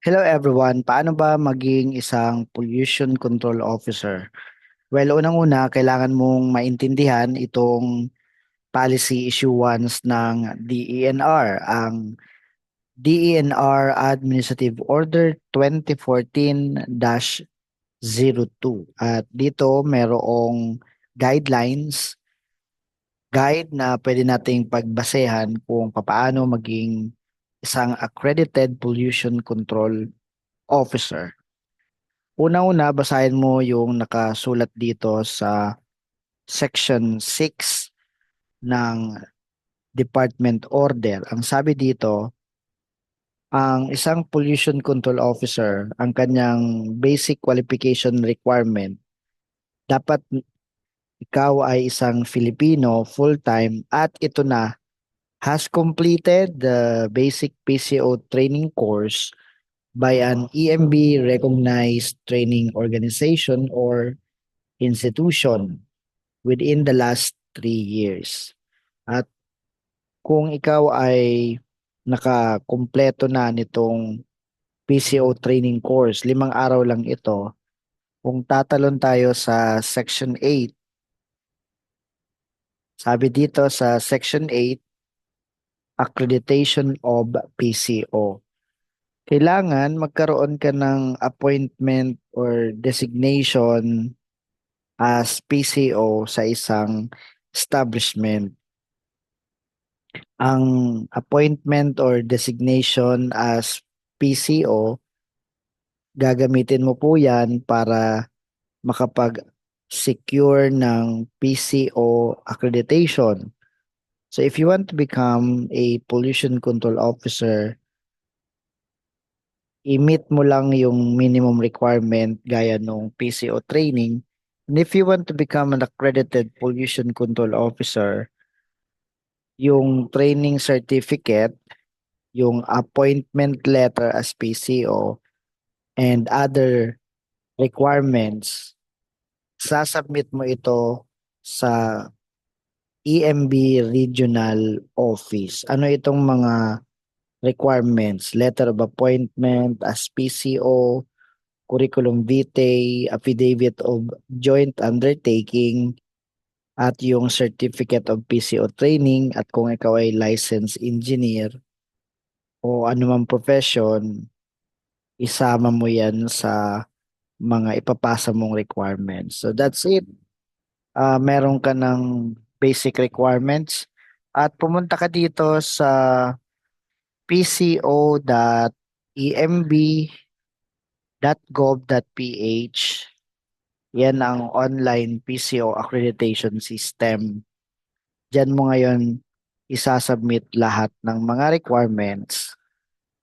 Hello everyone, paano ba maging isang pollution control officer? Well, unang-una, kailangan mong maintindihan itong policy issuance ng DENR, ang DENR Administrative Order 2014-02. At dito merong guidelines, guide na pwede nating pagbasehan kung paano maging isang accredited pollution control officer. Una-una, basahin mo yung nakasulat dito sa Section 6 ng Department Order. Ang sabi dito, ang isang pollution control officer, ang kanyang basic qualification requirement, dapat ikaw ay isang Filipino full-time at ito na has completed the basic PCO training course by an EMB recognized training organization or institution within the last 3 years. At kung ikaw ay nakakumpleto na nitong PCO training course, 5 araw lang ito, kung tatalon tayo sa Section 8, sabi dito sa Section 8, Accreditation of PCO. Kailangan magkaroon ka ng appointment or designation as PCO sa isang establishment. Ang appointment or designation as PCO, gagamitin mo po yan para makapag-secure ng PCO accreditation. So if you want to become a pollution control officer, i-meet mo lang yung minimum requirement gaya nung PCO training. And if you want to become an accredited pollution control officer, yung training certificate, yung appointment letter as PCO, and other requirements, sasubmit mo ito sa EMB Regional Office. Ano itong mga requirements? Letter of appointment as PCO, curriculum vitae, affidavit of joint undertaking, at yung certificate of PCO training, at kung ikaw ay licensed engineer o anumang profession, isama mo yan sa mga ipapasa mong requirements. So that's it. Meron ka ng basic requirements at pumunta ka dito sa pco.emb.gov.ph. Yan ang online PCO accreditation system. Diyan mo ngayon isasubmit lahat ng mga requirements.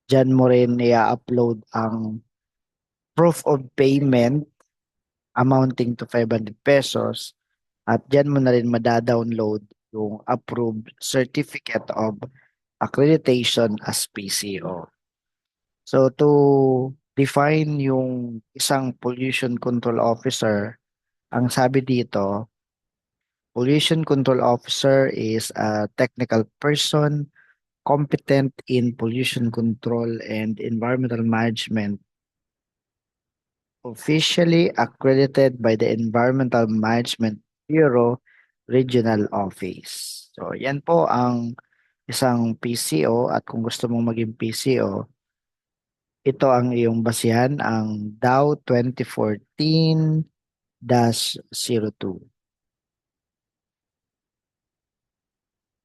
Diyan mo rin i-upload ang proof of payment amounting to 500 pesos at diyan mo na rin madadownload yung approved certificate of accreditation as PCO. So to define yung isang pollution control officer, ang sabi dito, pollution control officer is a technical person competent in pollution control and environmental management, officially accredited by the Environmental Management Bureau Regional Office. So, yan po ang isang PCO at kung gusto mong maging PCO, ito ang iyong basihan, ang DAO 2014-02.